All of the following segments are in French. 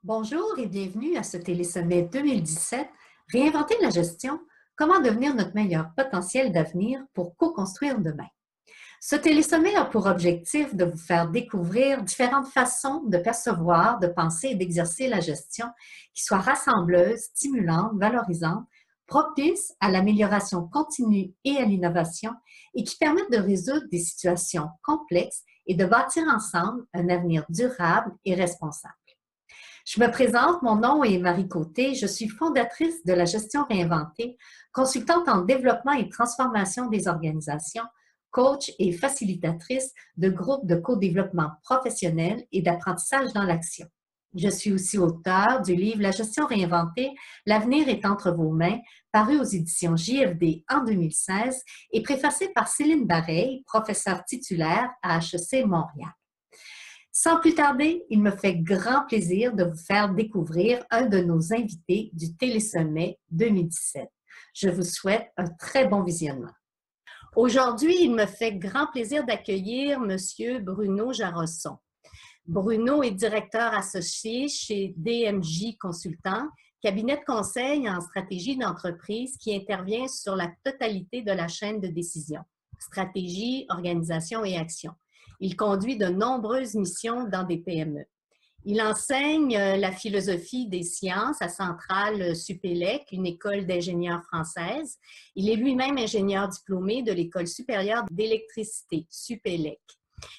Bonjour et bienvenue à ce télésommet 2017, Réinventer la gestion, comment devenir notre meilleur potentiel d'avenir pour co-construire demain. Ce télésommet a pour objectif de vous faire découvrir différentes façons de percevoir, de penser et d'exercer la gestion qui soient rassembleuses, stimulantes, valorisantes, propices à l'amélioration continue et à l'innovation et qui permettent de résoudre des situations complexes et de bâtir ensemble un avenir durable et responsable. Je me présente, mon nom est Marie Côté, je suis fondatrice de la gestion réinventée, consultante en développement et transformation des organisations, coach et facilitatrice de groupes de co-développement professionnel et d'apprentissage dans l'action. Je suis aussi auteure du livre La gestion réinventée, l'avenir est entre vos mains, paru aux éditions JFD en 2016 et préfacé par Céline Bareil, professeure titulaire à HEC Montréal. Sans plus tarder, il me fait grand plaisir de vous faire découvrir un de nos invités du Télésommet 2017. Je vous souhaite un très bon visionnement. Aujourd'hui, il me fait grand plaisir d'accueillir M. Bruno Jarosson. Bruno est directeur associé chez DMJ Consultants, cabinet de conseil en stratégie d'entreprise qui intervient sur la totalité de la chaîne de décision, stratégie, organisation et action. Il conduit de nombreuses missions dans des PME. Il enseigne la philosophie des sciences à Centrale Supélec, une école d'ingénieurs française. Il est lui-même ingénieur diplômé de l'École supérieure d'électricité, Supélec.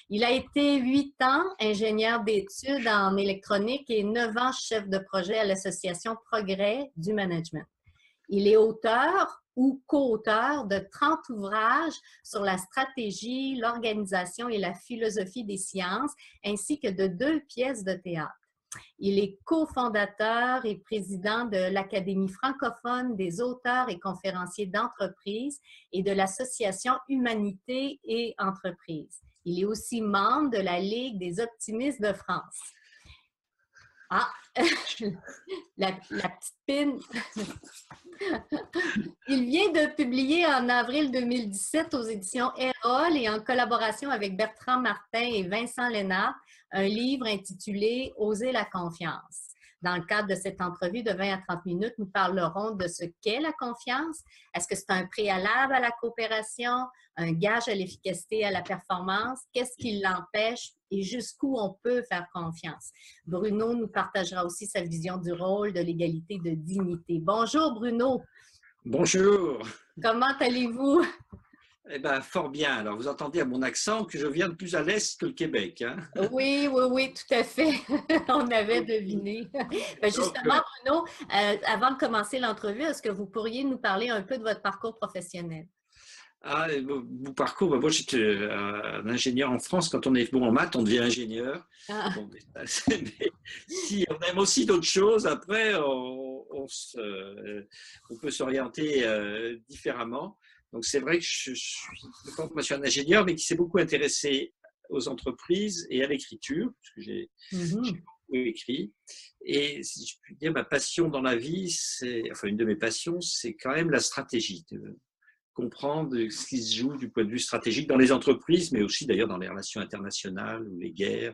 Il a été 8 ans ingénieur d'études en électronique et 9 ans chef de projet à l'Association Progrès du Management. Il est auteur ou co-auteur de 30 ouvrages sur la stratégie, l'organisation et la philosophie des sciences, ainsi que de 2 pièces de théâtre. Il est cofondateur et président de l'Académie francophone des auteurs et conférenciers d'entreprise et de l'Association Humanité et Entreprise. Il est aussi membre de la Ligue des optimistes de France. Ah, la petite pine. Il vient de publier en avril 2017 aux éditions Erol et en collaboration avec Bertrand Martin et Vincent Lénard, un livre intitulé « Oser la confiance ». Dans le cadre de cette entrevue de 20 à 30 minutes, nous parlerons de ce qu'est la confiance. Est-ce que c'est un préalable à la coopération, un gage à l'efficacité et à la performance? Qu'est-ce qui l'empêche et jusqu'où on peut faire confiance? Bruno nous partagera aussi sa vision du rôle, de l'égalité, de dignité. Bonjour Bruno. Bonjour. Comment allez-vous? Eh bien, fort bien. Alors, vous entendez à mon accent que je viens de plus à l'est que le Québec. Hein? Oui, tout à fait. On avait deviné. Ben justement, Bruno, avant de commencer l'entrevue, est-ce que vous pourriez nous parler un peu de votre parcours professionnel? Ah, mon parcours, moi j'étais un ingénieur en France. Quand on est bon en maths, on devient ingénieur. Ah. Bon, mais si on aime aussi d'autres choses, après, on peut s'orienter différemment. Donc, c'est vrai que je suis de formation ingénieur, mais qui s'est beaucoup intéressé aux entreprises et à l'écriture, parce que j'ai beaucoup écrit. Et si je puis dire, ma passion dans la vie, enfin une de mes passions, c'est quand même la stratégie, de comprendre ce qui se joue du point de vue stratégique dans les entreprises, mais aussi d'ailleurs dans les relations internationales ou les guerres,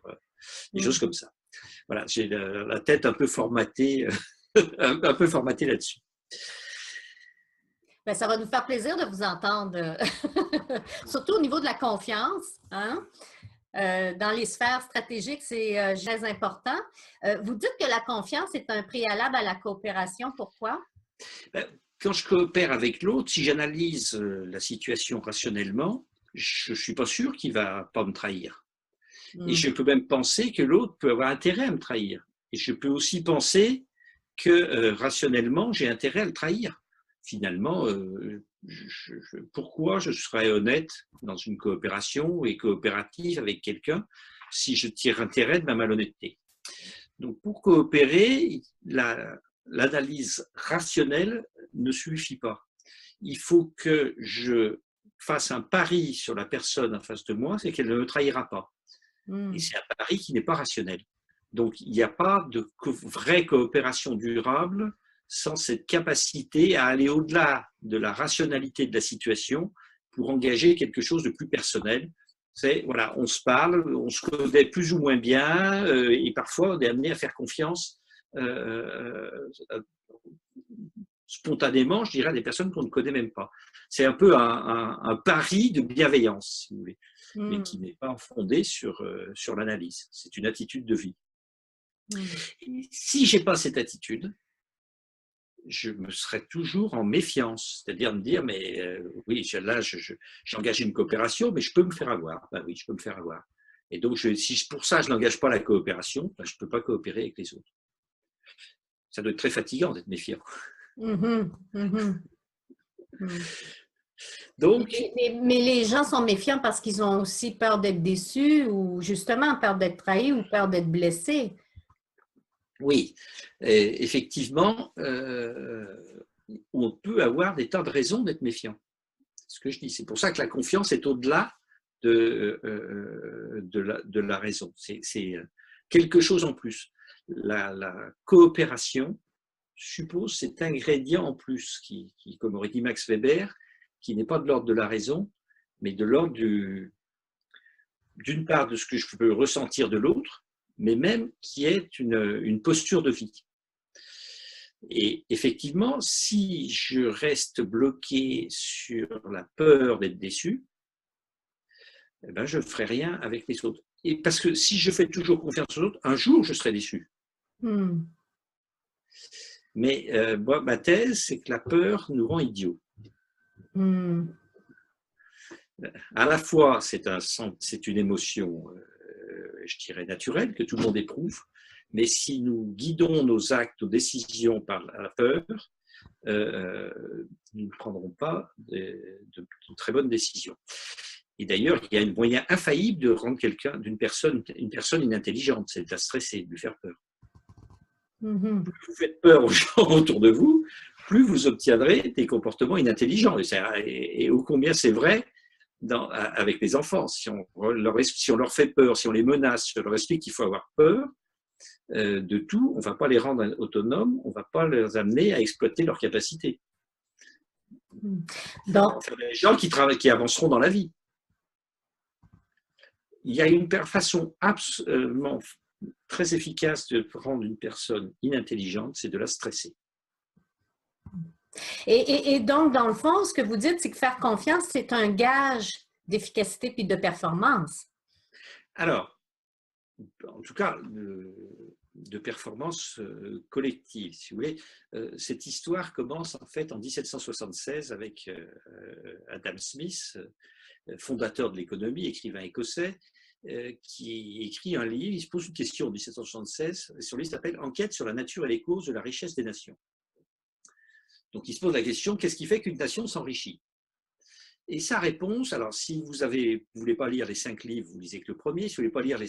des choses comme ça. Voilà, j'ai la tête un peu formatée, un peu formatée là-dessus. Ben, ça va nous faire plaisir de vous entendre, surtout au niveau de la confiance. Hein? Dans les sphères stratégiques, c'est très important. Vous dites que la confiance est un préalable à la coopération. Pourquoi? Quand je coopère avec l'autre, si j'analyse la situation rationnellement, je ne suis pas sûr qu'il ne va pas me trahir. Et je peux même penser que l'autre peut avoir intérêt à me trahir. Et je peux aussi penser que rationnellement, j'ai intérêt à le trahir. Finalement, pourquoi je serais honnête dans une coopération et coopérative avec quelqu'un si je tire intérêt de ma malhonnêteté? Donc, pour coopérer, l'analyse rationnelle ne suffit pas. Il faut que je fasse un pari sur la personne en face de moi, c'est qu'elle ne me trahira pas. Et c'est un pari qui n'est pas rationnel. Donc, il n'y a pas de vraie coopération durable sans cette capacité à aller au-delà de la rationalité de la situation pour engager quelque chose de plus personnel. C'est, voilà, on se parle, on se connaît plus ou moins bien et parfois on est amené à faire confiance spontanément, je dirais, à des personnes qu'on ne connaît même pas. C'est un peu un pari de bienveillance, si vous voulez, mais qui n'est pas fondé sur l'analyse. C'est une attitude de vie. Et si je n'ai pas cette attitude, je me serais toujours en méfiance, c'est-à-dire me dire, mais oui, là, j'ai engagé une coopération, mais je peux me faire avoir. Ben oui, je peux me faire avoir. Et donc, si pour ça, je n'engage pas la coopération, ben, je ne peux pas coopérer avec les autres. Ça doit être très fatigant d'être méfiant. Donc, mais les gens sont méfiants parce qu'ils ont aussi peur d'être déçus ou justement peur d'être trahis ou peur d'être blessés. Oui, et effectivement, on peut avoir des tas de raisons d'être méfiant. C'est ce que je dis. C'est pour ça que la confiance est au-delà de la raison. C'est quelque chose en plus. La coopération suppose cet ingrédient en plus qui, comme aurait dit Max Weber, qui n'est pas de l'ordre de la raison, mais de l'ordre d'une part de ce que je peux ressentir de l'autre, mais même qui est une posture de vie. Et effectivement, si je reste bloqué sur la peur d'être déçu, eh ben, je ne ferai rien avec les autres. Et parce que si je fais toujours confiance aux autres, un jour, je serai déçu. Mais moi, ma thèse, c'est que la peur nous rend idiots. À la fois, c'est une émotion, je dirais, naturelle, que tout le monde éprouve, mais si nous guidons nos actes, nos décisions par la peur, nous ne prendrons pas de très bonnes décisions. Et d'ailleurs, il y a un moyen infaillible de rendre une personne inintelligente, c'est de la stresser, de lui faire peur. Plus vous faites peur aux gens autour de vous, plus vous obtiendrez des comportements inintelligents. Et ô combien c'est vrai avec les enfants. Si on leur fait peur, si on les menace, si on leur explique qu'il faut avoir peur de tout, on ne va pas les rendre autonomes, on ne va pas les amener à exploiter leurs capacités. Donc, les gens qui avanceront dans la vie. Il y a une façon absolument très efficace de rendre une personne inintelligente, c'est de la stresser. Et donc, dans le fond, ce que vous dites, c'est que faire confiance, c'est un gage d'efficacité puis de performance. Alors, en tout cas, de performance collective, si vous voulez. Cette histoire commence en fait en 1776 avec Adam Smith, fondateur de l'économie, écrivain écossais, qui écrit un livre, il se pose une question en 1776, son livre s'appelle « Enquête sur la nature et les causes de la richesse des nations ». Donc il se pose la question, qu'est-ce qui fait qu'une nation s'enrichit? Et sa réponse, alors si vous ne voulez pas lire les 5 livres, vous lisez que le premier. Si vous ne voulez pas lire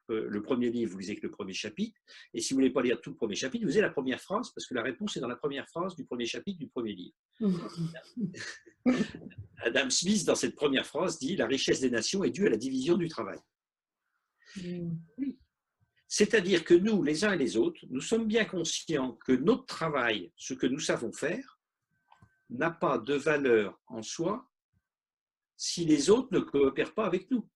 le premier livre, vous lisez que le premier chapitre. Et si vous ne voulez pas lire tout le premier chapitre, vous lisez la première phrase, parce que la réponse est dans la première phrase du premier chapitre du premier livre. Adam Smith, dans cette première phrase, dit « La richesse des nations est due à la division du travail ». C'est-à-dire que nous, les uns et les autres, nous sommes bien conscients que notre travail, ce que nous savons faire, n'a pas de valeur en soi si les autres ne coopèrent pas avec nous.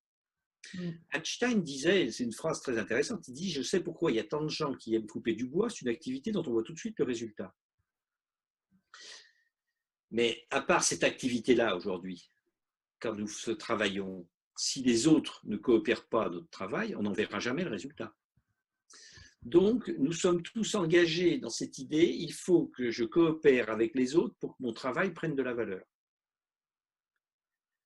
Einstein disait, c'est une phrase très intéressante, il dit « Je sais pourquoi il y a tant de gens qui aiment couper du bois, c'est une activité dont on voit tout de suite le résultat. » Mais à part cette activité-là aujourd'hui, quand nous travaillons, si les autres ne coopèrent pas à notre travail, on n'en verra jamais le résultat. Donc, nous sommes tous engagés dans cette idée, il faut que je coopère avec les autres pour que mon travail prenne de la valeur.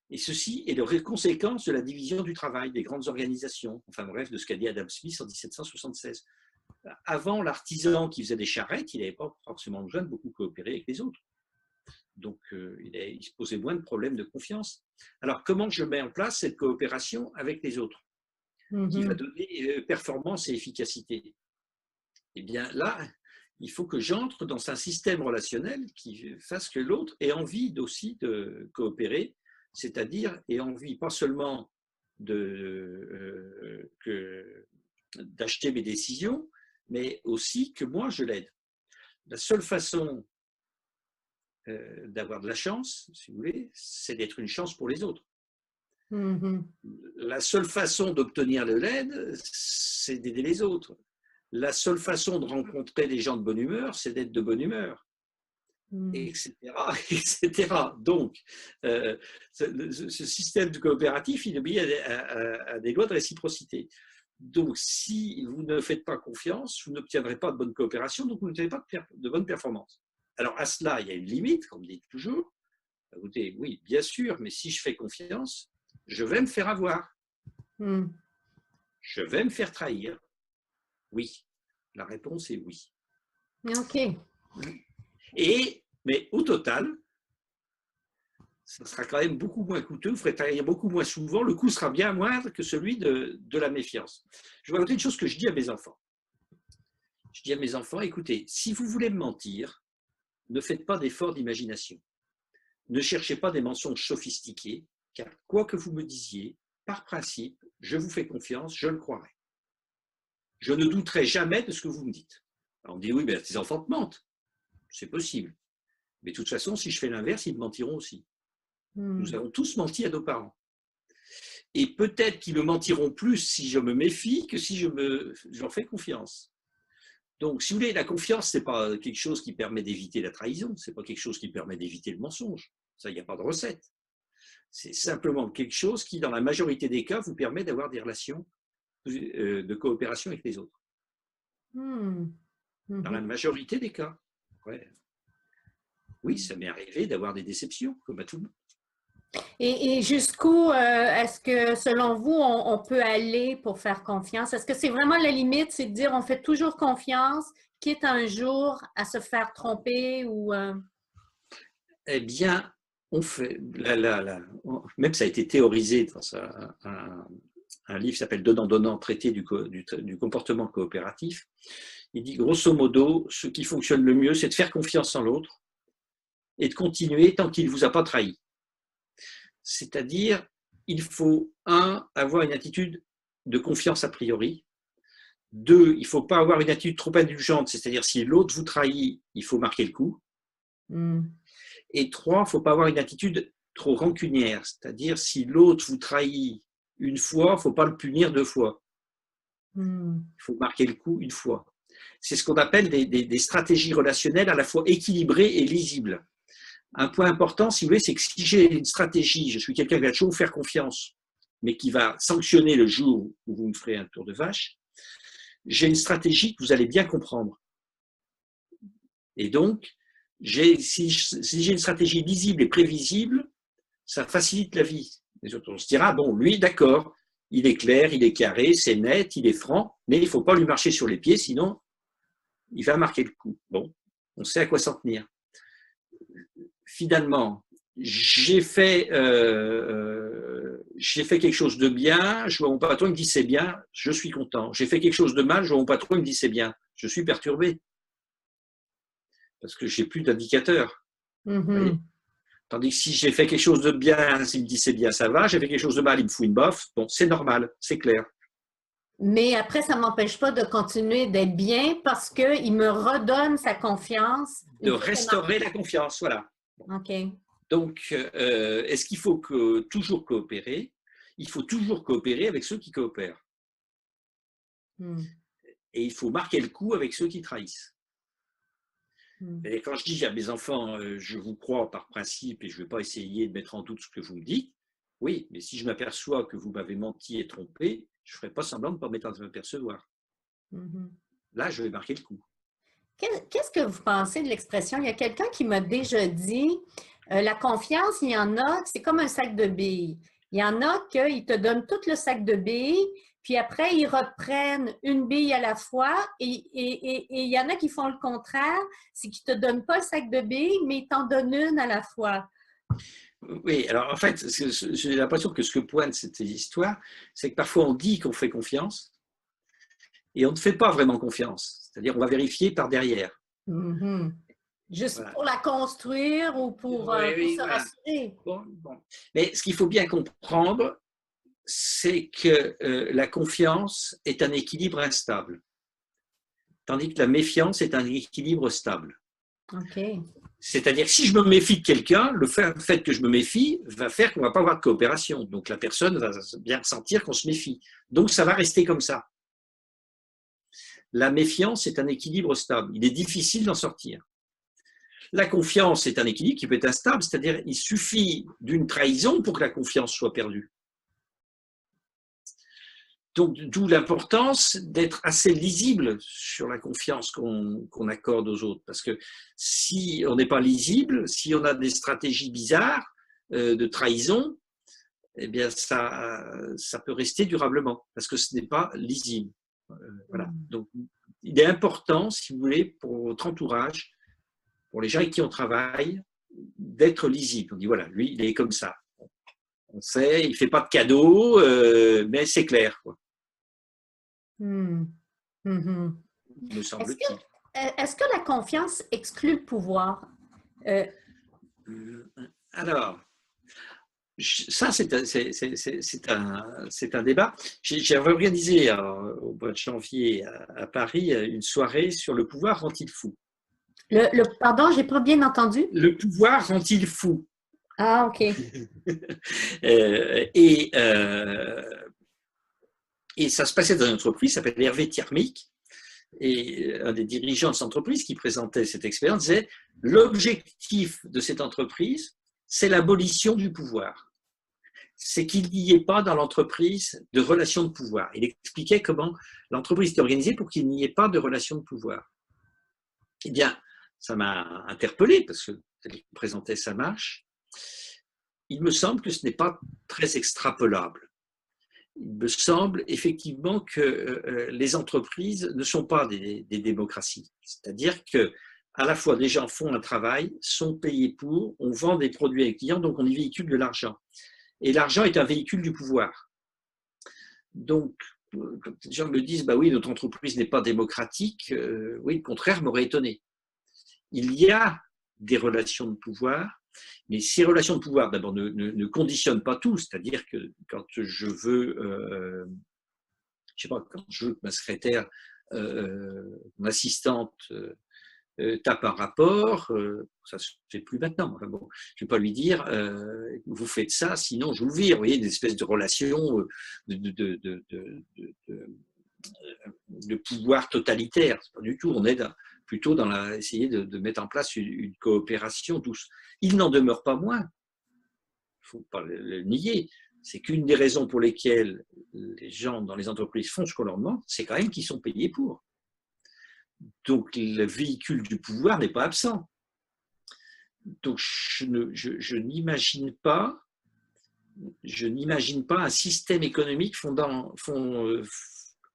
Et ceci est la conséquence de la division du travail des grandes organisations, enfin bref, de ce qu'a dit Adam Smith en 1776. Avant, l'artisan qui faisait des charrettes, il n'avait pas forcément besoin de beaucoup coopérer avec les autres. Donc, il se posait moins de problèmes de confiance. Alors, comment je mets en place cette coopération avec les autres qui va donner performance et efficacité? Eh bien, là, il faut que j'entre dans un système relationnel qui fasse que l'autre ait envie aussi de coopérer, c'est-à-dire ait envie pas seulement d'acheter mes décisions, mais aussi que moi, je l'aide. La seule façon d'avoir de la chance, si vous voulez, c'est d'être une chance pour les autres. La seule façon d'obtenir de l'aide, c'est d'aider les autres. la seule façon de rencontrer des gens de bonne humeur, c'est d'être de bonne humeur, etc., etc. Donc, ce système de coopératif, il obéit à des lois de réciprocité. Donc, si vous ne faites pas confiance, vous n'obtiendrez pas de bonne coopération, donc vous n'obtiendrez pas de bonne performance. Alors, à cela, il y a une limite, comme dit toujours. Écoutez, oui, bien sûr, mais si je fais confiance, je vais me faire avoir. Je vais me faire trahir. Oui. La réponse est oui. OK. Mais au total, ça sera quand même beaucoup moins coûteux, vous ferez trahir beaucoup moins souvent, le coût sera bien moindre que celui de la méfiance. Je vais raconter une chose que je dis à mes enfants. Je dis à mes enfants, écoutez, si vous voulez me mentir, ne faites pas d'effort d'imagination. Ne cherchez pas des mensonges sophistiqués, car quoi que vous me disiez, par principe, je vous fais confiance, je le croirai. Je ne douterai jamais de ce que vous me dites. Alors on dit, oui, mais tes enfants te mentent. C'est possible. Mais de toute façon, si je fais l'inverse, ils me mentiront aussi. Nous avons tous menti à nos parents. Et peut-être qu'ils me mentiront plus si je me méfie que si je leur fais confiance. Donc, si vous voulez, la confiance, ce n'est pas quelque chose qui permet d'éviter la trahison, ce n'est pas quelque chose qui permet d'éviter le mensonge. Ça, il n'y a pas de recette. C'est simplement quelque chose qui, dans la majorité des cas, vous permet d'avoir des relations de coopération avec les autres. Dans la majorité des cas. Ouais. Oui, ça m'est arrivé d'avoir des déceptions, comme à tout le monde. Et jusqu'où est-ce que, selon vous, on peut aller pour faire confiance? Est-ce que c'est vraiment la limite, c'est de dire on fait toujours confiance, quitte un jour à se faire tromper ou… Eh bien, on fait… même ça a été théorisé dans un livre qui s'appelle Donnant-Donnant, traité du comportement coopératif. Il dit, grosso modo, ce qui fonctionne le mieux, c'est de faire confiance en l'autre et de continuer tant qu'il ne vous a pas trahi. C'est-à-dire, il faut, avoir une attitude de confiance a priori. 2, il ne faut pas avoir une attitude trop indulgente, c'est-à-dire si l'autre vous trahit, il faut marquer le coup. Et 3, il ne faut pas avoir une attitude trop rancunière, c'est-à-dire si l'autre vous trahit une fois, il ne faut pas le punir 2 fois. Il faut marquer le coup 1 fois. C'est ce qu'on appelle des stratégies relationnelles à la fois équilibrées et lisibles. Un point important, si vous voulez, c'est que si j'ai une stratégie, je suis quelqu'un qui va toujours vous faire confiance, mais qui va sanctionner le jour où vous me ferez un tour de vache, j'ai une stratégie que vous allez bien comprendre. Et donc, si j'ai une stratégie lisible et prévisible, ça facilite la vie. On se dira, bon, lui, d'accord, il est clair, il est carré, c'est net, il est franc, mais il ne faut pas lui marcher sur les pieds, sinon il va marquer le coup. Bon, on sait à quoi s'en tenir. Finalement, j'ai fait quelque chose de bien, je vois mon patron, il me dit c'est bien, je suis content. J'ai fait quelque chose de mal, je vois mon patron, il me dit c'est bien, je suis perturbé. Parce que je n'ai plus d'indicateur. Tandis que si j'ai fait quelque chose de bien, s'il me dit c'est bien, ça va. J'ai fait quelque chose de mal, il me fout une baffe. Bon, c'est normal, c'est clair. Mais après, ça ne m'empêche pas de continuer d'être bien parce qu'il me redonne sa confiance. De restaurer la confiance, voilà. OK. Donc, est-ce qu'il faut toujours coopérer? Il faut toujours coopérer avec ceux qui coopèrent. Et il faut marquer le coup avec ceux qui trahissent. Et quand je dis à mes enfants, je vous crois par principe et je ne vais pas essayer de mettre en doute ce que vous me dites, oui, mais si je m'aperçois que vous m'avez menti et trompé, je ne ferai pas semblant de ne pas m'apercevoir. Là, je vais marquer le coup. Qu'est-ce que vous pensez de l'expression? Il y a quelqu'un qui m'a déjà dit, la confiance, il y en a, c'est comme un sac de billes. Il y en a qui te donnent tout le sac de billes, puis après, ils reprennent une bille à la fois, et il y en a qui font le contraire, c'est qu'ils ne te donnent pas le sac de billes, mais ils t'en donnent une à la fois. Oui, alors en fait, j'ai l'impression que ce que pointe cette histoire, c'est que parfois on dit qu'on fait confiance, et on ne fait pas vraiment confiance. C'est-à-dire on va vérifier par derrière. Juste pour la construire ou pour se rassurer. Bon. Mais ce qu'il faut bien comprendre, c'est que la confiance est un équilibre instable, tandis que la méfiance est un équilibre stable. Okay. C'est-à-dire que si je me méfie de quelqu'un, le fait que je me méfie va faire qu'on ne va pas avoir de coopération. Donc la personne va bien ressentir qu'on se méfie. Donc ça va rester comme ça. La méfiance est un équilibre stable. Il est difficile d'en sortir. La confiance est un équilibre qui peut être instable, c'est-à-dire il suffit d'une trahison pour que la confiance soit perdue. Donc, d'où l'importance d'être assez lisible sur la confiance qu'on accorde aux autres. Parce que si on n'est pas lisible, si on a des stratégies bizarres de trahison, eh bien, ça peut rester durablement, parce que ce n'est pas lisible. Voilà. Donc, il est important, si vous voulez, pour votre entourage, pour les gens avec qui on travaille, d'être lisible. On dit, voilà, lui, il est comme ça. On sait, il ne fait pas de cadeaux, mais c'est clair, quoi. Me semble-t-il. Est-ce que la confiance exclut le pouvoir? Alors, ça, c'est un débat. J'ai organisé au mois de janvier à Paris une soirée sur le pouvoir rend-il fou. Pardon, j'ai pas bien entendu. Le pouvoir rend-il fou? Ah, OK. Et ça se passait dans une entreprise qui s'appelle Hervé Thermique. Et un des dirigeants de cette entreprise qui présentait cette expérience disait « L'objectif de cette entreprise, c'est l'abolition du pouvoir. C'est qu'il n'y ait pas dans l'entreprise de relation de pouvoir. » Il expliquait comment l'entreprise était organisée pour qu'il n'y ait pas de relation de pouvoir. Eh bien, ça m'a interpellé parce que il présentait sa marche. Il me semble que ce n'est pas très extrapolable. Il me semble effectivement que les entreprises ne sont pas des démocraties. C'est-à-dire que à la fois des gens font un travail, sont payés pour, on vend des produits à les clients, donc on y véhicule de l'argent. Et l'argent est un véhicule du pouvoir. Donc, quand les gens me disent, bah oui, notre entreprise n'est pas démocratique, oui, le contraire m'aurait étonné. Il y a des relations de pouvoir, mais ces relations de pouvoir, d'abord, ne conditionnent pas tout. C'est-à-dire que quand je veux, je sais pas, quand je veux que ma secrétaire, mon assistante tape un rapport, ça se fait plus maintenant. Enfin bon, je ne vais pas lui dire, vous faites ça, sinon je vous vire. Vous voyez, des espèces de relations de pouvoir totalitaire. Pas du tout. On est plutôt dans essayer de mettre en place une coopération douce. Il n'en demeure pas moins, il ne faut pas le nier, c'est qu'une des raisons pour lesquelles les gens dans les entreprises font ce qu'on leur demande, c'est quand même qu'ils sont payés pour. Donc le véhicule du pouvoir n'est pas absent. Donc je n'imagine pas un système économique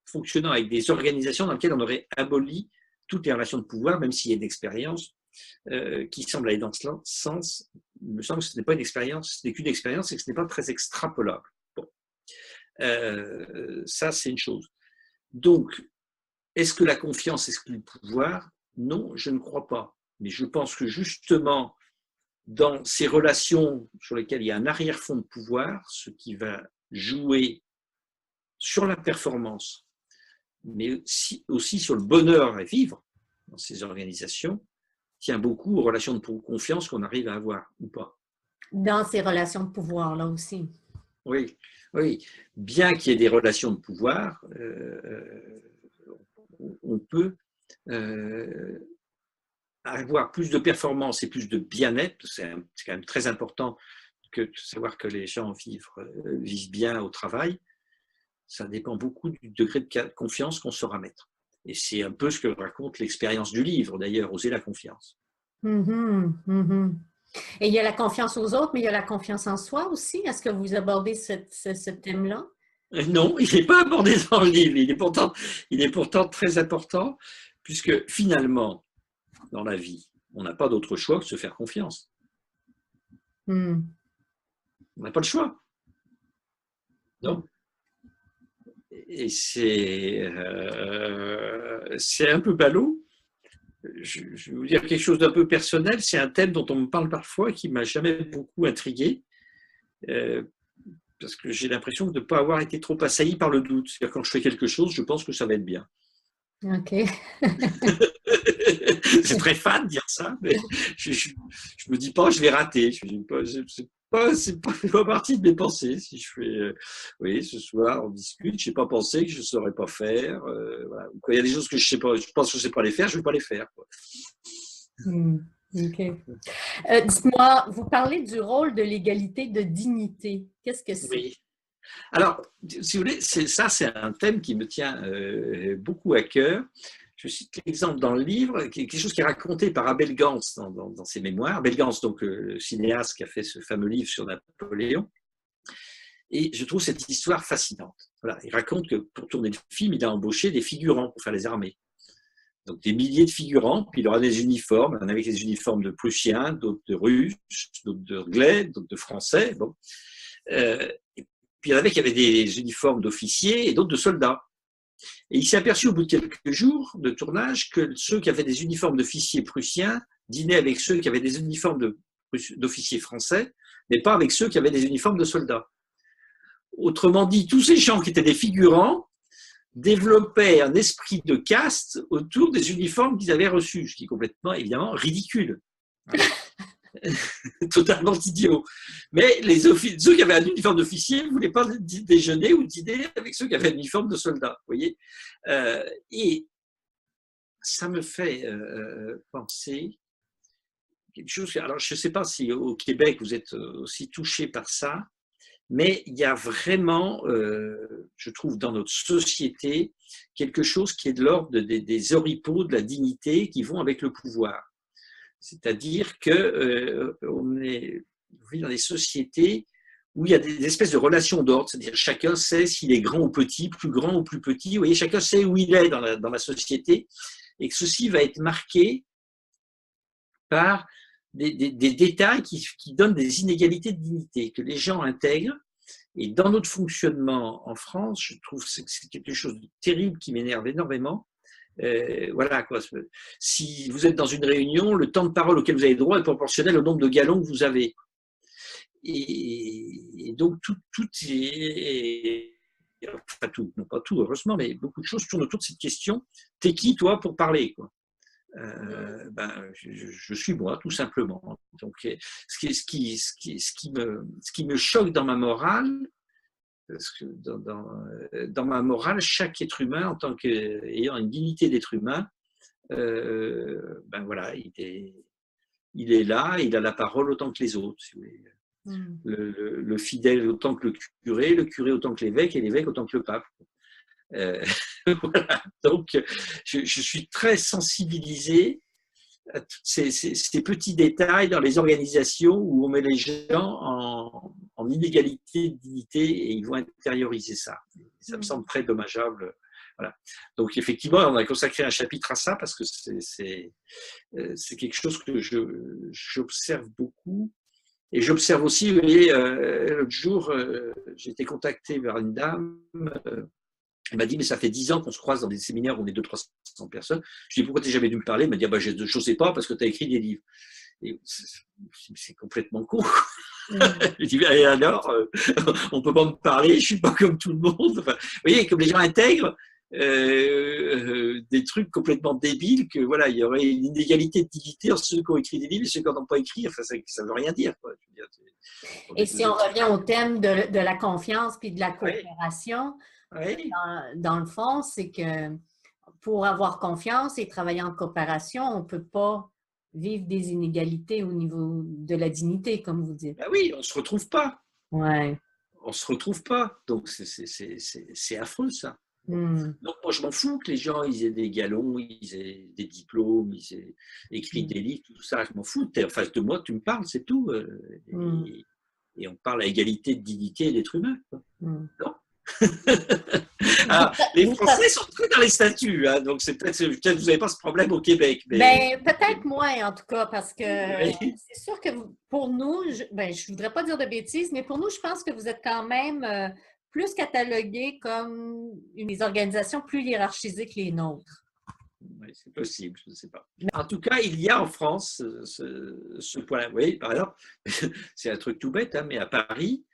fonctionnant avec des organisations dans lesquelles on aurait aboli toutes les relations de pouvoir, même s'il y a une expérience qui semble aller dans ce sens. Il me semble que ce n'est pas une expérience, ce n'est qu'une expérience et que ce n'est pas très extrapolable. Bon. Ça, c'est une chose. Donc, est-ce que la confiance exclut le pouvoir? Non, je ne crois pas. Mais je pense que justement, dans ces relations sur lesquelles il y a un arrière-fond de pouvoir, ce qui va jouer sur la performance, mais aussi sur le bonheur à vivre dans ces organisations, tient beaucoup aux relations de confiance qu'on arrive à avoir ou pas. Dans ces relations de pouvoir, là aussi. Oui, oui. Bien qu'il y ait des relations de pouvoir, on peut avoir plus de performance et plus de bien-être. C'est quand même très important de savoir que les gens vivent bien au travail. Ça dépend beaucoup du degré de confiance qu'on saura mettre. Et c'est un peu ce que raconte l'expérience du livre, d'ailleurs, Oser la confiance. Et il y a la confiance aux autres, mais il y a la confiance en soi aussi. Est-ce que vous abordez ce thème-là? Non, il n'est pas abordé dans le livre. Il est pourtant très important, puisque finalement, dans la vie, on n'a pas d'autre choix que de se faire confiance. On n'a pas le choix. Non. Et c'est un peu ballot. Je vais vous dire quelque chose d'un peu personnel. C'est un thème dont on me parle parfois et qui ne m'a jamais beaucoup intrigué. Parce que j'ai l'impression de ne pas avoir été trop assailli par le doute. C'est-à-dire quand je fais quelque chose, je pense que ça va être bien. OK. C'est très fade de dire ça, mais je me dis pas, je vais rater. C'est pas partie de mes pensées. Si je fais, oui, ce soir, on discute, je n'ai pas pensé que je ne saurais pas faire. Voilà. Quand il y a des choses que je sais pas, je pense que je ne sais pas les faire, je ne vais pas les faire, quoi. OK. Dites-moi, vous parlez du rôle de l'égalité de dignité. Qu'est-ce que c'est? Oui. Alors, si vous voulez, c'est un thème qui me tient beaucoup à cœur. Je cite l'exemple dans le livre, quelque chose qui est raconté par Abel Gans dans ses mémoires. Abel Gans, donc le cinéaste qui a fait ce fameux livre sur Napoléon. Et je trouve cette histoire fascinante. Voilà, il raconte que pour tourner le film, il a embauché des figurants pour faire les armées. Donc des milliers de figurants, puis il aura des uniformes. Il y en avait des uniformes de Prussiens, d'autres de Russes, d'autres d'Anglais, d'autres de Français. Bon. Et puis il y en avait qui avaient des uniformes d'officiers et d'autres de soldats. Et il s'est aperçu au bout de quelques jours de tournage que ceux qui avaient des uniformes d'officiers prussiens dînaient avec ceux qui avaient des uniformes d'officiers français, mais pas avec ceux qui avaient des uniformes de soldats. Autrement dit, tous ces gens qui étaient des figurants développaient un esprit de caste autour des uniformes qu'ils avaient reçus, ce qui est complètement, évidemment, ridicule. Voilà. Totalement idiot. Mais ceux qui avaient un uniforme d'officier ne voulaient pas déjeuner ou dîner avec ceux qui avaient un uniforme de soldat. Vous voyez, et ça me fait penser quelque chose. Alors, je ne sais pas si au Québec vous êtes aussi touché par ça, mais il y a vraiment, je trouve, dans notre société, quelque chose qui est de l'ordre des oripeaux de la dignité qui vont avec le pouvoir. C'est-à-dire qu'on vit dans des sociétés où il y a des espèces de relations d'ordre, c'est-à-dire chacun sait s'il est grand ou petit, plus grand ou plus petit, vous voyez, chacun sait où il est dans la société, et que ceci va être marqué par des détails qui donnent des inégalités de dignité, que les gens intègrent. Et dans notre fonctionnement en France, je trouve que c'est quelque chose de terrible qui m'énerve énormément. Voilà, quoi. Si vous êtes dans une réunion, le temps de parole auquel vous avez droit est proportionnel au nombre de galons que vous avez. Et donc, tout est. Enfin, tout, non pas tout, heureusement, mais beaucoup de choses tournent autour de cette question. T'es qui, toi, pour parler, quoi? Je suis moi, tout simplement. Donc, ce qui me choque dans ma morale, parce que dans ma morale, chaque être humain, en tant qu'ayant une dignité d'être humain, voilà, il est là, il a la parole autant que les autres. Si vous voulez. Le fidèle autant que le curé autant que l'évêque, et l'évêque autant que le pape. Voilà. Donc, je suis très sensibilisé à tous ces petits détails dans les organisations où on met les gens en inégalité de dignité et ils vont intérioriser ça. Ça me semble très dommageable. Voilà. Donc, effectivement, on a consacré un chapitre à ça parce que c'est quelque chose que j'observe beaucoup. Et j'observe aussi, vous voyez, l'autre jour, j'ai été contacté par une dame. Elle m'a dit, mais ça fait 10 ans qu'on se croise dans des séminaires où on est 200-300 personnes. Je lui ai dit, pourquoi tu n'as jamais dû me parler? Elle m'a dit, je ne sais pas parce que tu as écrit des livres. Et c'est complètement con. Je lui ai dit, et alors, on ne peut pas me parler, je ne suis pas comme tout le monde. Enfin, vous voyez, comme les gens intègrent des trucs complètement débiles, que voilà, il y aurait une inégalité de dignité entre ceux qui ont écrit des livres et ceux qui n'en ont pas écrit. Enfin, ça ne veut rien dire, quoi. Et si on revient au thème de la confiance puis de la coopération, oui. Dans le fond, c'est que pour avoir confiance et travailler en coopération, on ne peut pas vivre des inégalités au niveau de la dignité, comme vous dites. Ben oui, on ne se retrouve pas. Ouais. On ne se retrouve pas. Donc, c'est affreux, ça. Donc, moi, je m'en fous que les gens ils aient des galons, ils aient des diplômes, ils aient écrit des livres, tout ça. Je m'en fous. Tu es en face de moi, tu me parles, c'est tout. Et on parle à égalité de dignité d'être humain. Non. Alors, les Français sont très dans les statuts, hein, donc peut-être que vous n'avez pas ce problème au Québec. Mais peut-être moins, en tout cas, parce que c'est sûr que pour nous, je ne voudrais pas dire de bêtises, mais pour nous, je pense que vous êtes quand même plus catalogués comme des organisations plus hiérarchisées que les nôtres. Oui, c'est possible, je ne sais pas. En tout cas, il y a en France ce point-là. Oui, par exemple, c'est un truc tout bête, hein, mais à Paris,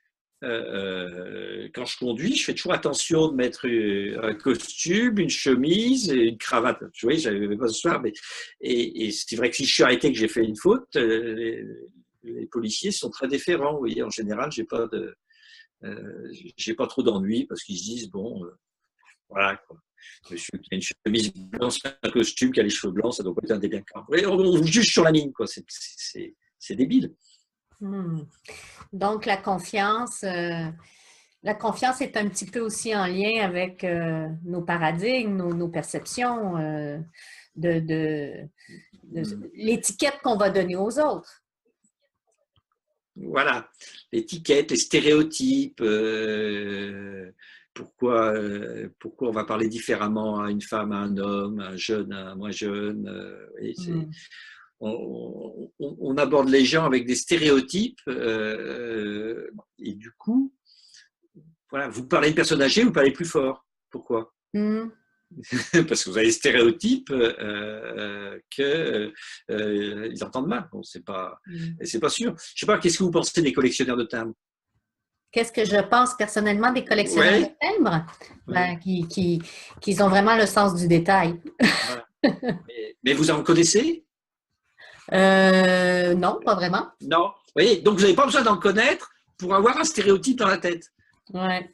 quand je conduis, je fais toujours attention de mettre un costume, une chemise et une cravate. Tu vois, j'avais pas ce soir, mais et c'est vrai que si je suis arrêté que j'ai fait une faute, les policiers sont très déférents. Vous voyez, en général, j'ai pas trop d'ennuis parce qu'ils se disent bon, voilà quoi. Monsieur qui a une chemise blanche, un costume, qui a les cheveux blancs, ça doit pas être un délinquant. On vous juge sur la mine, quoi. C'est débile. Donc, la confiance est un petit peu aussi en lien avec nos paradigmes, nos perceptions de l'étiquette qu'on va donner aux autres. Voilà, l'étiquette, les stéréotypes, pourquoi on va parler différemment à une femme, à un homme, à un jeune, à un moins jeune. On aborde les gens avec des stéréotypes et du coup, voilà, vous parlez de personnes âgées, vous parlez plus fort. Pourquoi? Parce que vous avez des stéréotypes qu'ils entendent mal. Bon, c'est pas sûr. Je sais pas, qu'est-ce que vous pensez des collectionneurs de timbres? Qu'est-ce que je pense personnellement des collectionneurs de timbres? Ben, qu'ils ont vraiment le sens du détail. Voilà. Mais vous en connaissez? Non, pas vraiment. Non. Vous voyez, donc vous n'avez pas besoin d'en connaître pour avoir un stéréotype dans la tête. Ouais.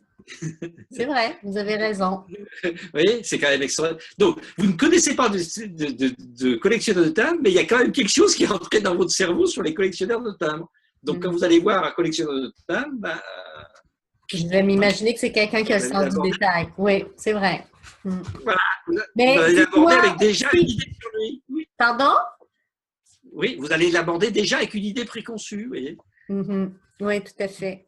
C'est vrai, vous avez raison. Vous voyez, c'est quand même extraordinaire. Donc, vous ne connaissez pas de collectionneurs de timbres, mais il y a quand même quelque chose qui est rentré dans votre cerveau sur les collectionneurs de timbres. Donc, quand vous allez voir un collectionneur de timbres, ben, je vais m'imaginer que c'est quelqu'un qui a le sens du détail. Oui, c'est vrai. Voilà. Vous allez l'aborder avec déjà une idée sur lui. Oui. Pardon? Oui, vous allez l'aborder déjà avec une idée préconçue. Vous voyez. Oui, tout à fait.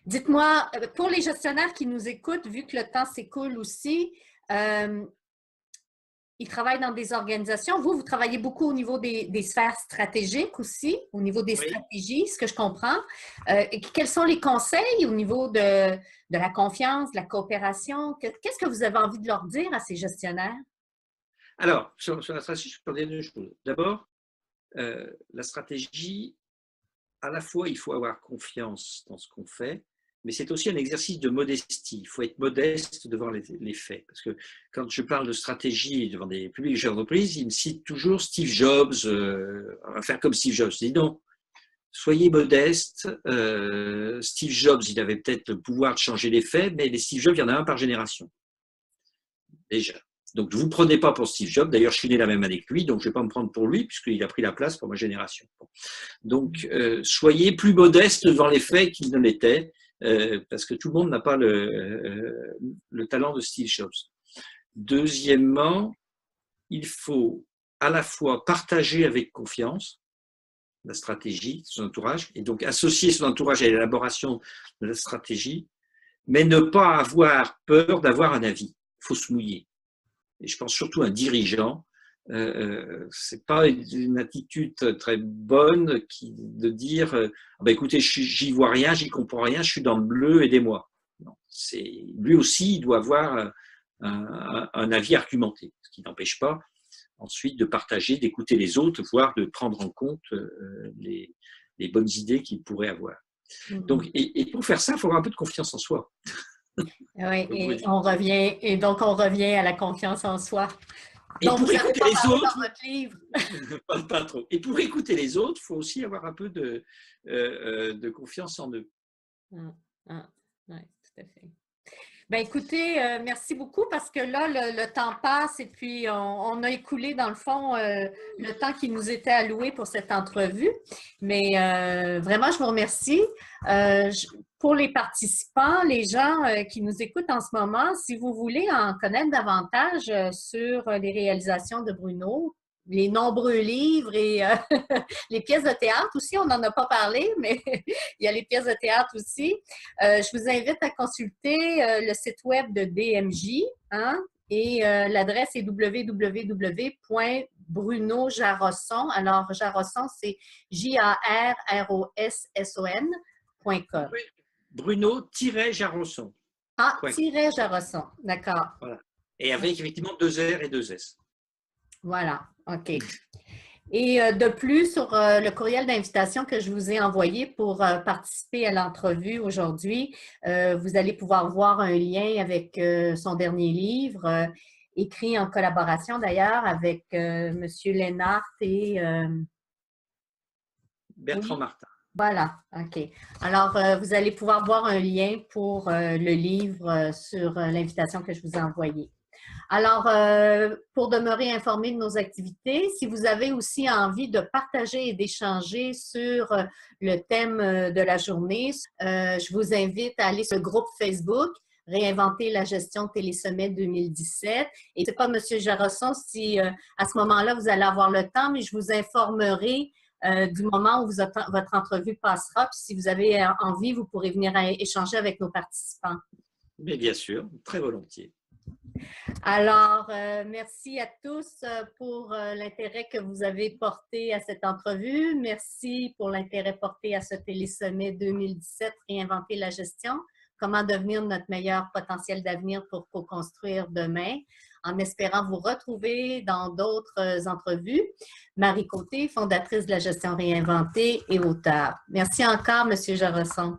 Dites-moi, pour les gestionnaires qui nous écoutent, vu que le temps s'écoule aussi, ils travaillent dans des organisations. Vous travaillez beaucoup au niveau des sphères stratégiques aussi, au niveau des stratégies, ce que je comprends. Quels sont les conseils au niveau de la confiance, de la coopération? Qu'est-ce que vous avez envie de leur dire à ces gestionnaires? Alors, sur la stratégie, je peux dire deux choses. D'abord, la stratégie, à la fois, il faut avoir confiance dans ce qu'on fait, mais c'est aussi un exercice de modestie. Il faut être modeste devant les faits. Parce que quand je parle de stratégie devant des publics chefs d'entreprise, ils me citent toujours Steve Jobs, on va faire comme Steve Jobs. Je dis non, soyez modeste. Steve Jobs, il avait peut-être le pouvoir de changer les faits, mais les Steve Jobs, il y en a un par génération. Déjà. Donc, ne vous prenez pas pour Steve Jobs. D'ailleurs, je suis né la même année que lui, donc je ne vais pas me prendre pour lui, puisqu'il a pris la place pour ma génération. Donc, soyez plus modeste devant les faits qu'il ne l'était, parce que tout le monde n'a pas le talent de Steve Jobs. Deuxièmement, il faut à la fois partager avec confiance la stratégie, son entourage, et donc associer son entourage à l'élaboration de la stratégie, mais ne pas avoir peur d'avoir un avis. Il faut se mouiller. Et je pense surtout à un dirigeant, c'est pas une attitude très bonne de dire écoutez, j'y vois rien, j'y comprends rien, je suis dans le bleu, aidez-moi. Non, lui aussi, il doit avoir un avis argumenté, ce qui n'empêche pas ensuite de partager, d'écouter les autres, voire de prendre en compte les bonnes idées qu'il pourrait avoir. Donc, et pour faire ça, il faut avoir un peu de confiance en soi. Oui, donc on revient à la confiance en soi. Et donc, pour écouter les autres, dans votre livre. Pas trop. Et pour écouter les autres, il faut aussi avoir un peu de confiance en eux. Oui, tout à fait. Ben écoutez, merci beaucoup parce que là, le temps passe et puis on a écoulé dans le fond le temps qui nous était alloué pour cette entrevue. Mais vraiment, je vous remercie. Pour les participants, les gens qui nous écoutent en ce moment, si vous voulez en connaître davantage sur les réalisations de Bruno, les nombreux livres et les pièces de théâtre aussi, on n'en a pas parlé, mais il y a les pièces de théâtre aussi. Je vous invite à consulter le site web de DMJ et l'adresse est www.brunojarosson. Alors, Jarosson, c'est JARROSSON.com. Bruno-Jarosson. Jarosson, d'accord. Voilà. Et avec effectivement 2 R et 2 S. Voilà, OK. Et de plus, sur le courriel d'invitation que je vous ai envoyé pour participer à l'entrevue aujourd'hui, vous allez pouvoir voir un lien avec son dernier livre, écrit en collaboration d'ailleurs avec M. Lénart et… Bertrand oui, Martin. voilà, OK. Alors, vous allez pouvoir voir un lien pour le livre sur l'invitation que je vous ai envoyée. Alors, pour demeurer informé de nos activités, si vous avez aussi envie de partager et d'échanger sur le thème de la journée, je vous invite à aller sur le groupe Facebook Réinventer la gestion Télésommet 2017. Et c'est pas M. Jarosson si à ce moment-là, vous allez avoir le temps, mais je vous informerai du moment où votre entrevue passera. Puis si vous avez envie, vous pourrez venir échanger avec nos participants. Mais bien sûr, très volontiers. Alors, merci à tous pour l'intérêt que vous avez porté à cette entrevue. Merci pour l'intérêt porté à ce Télésommet 2017, Réinventer la gestion. Comment devenir notre meilleur potentiel d'avenir pour co-construire demain, en espérant vous retrouver dans d'autres entrevues. Marie Côté, fondatrice de la gestion réinventée et auteure. Merci encore, M. Jarosson.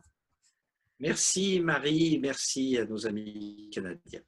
Merci Marie, merci à nos amis canadiens.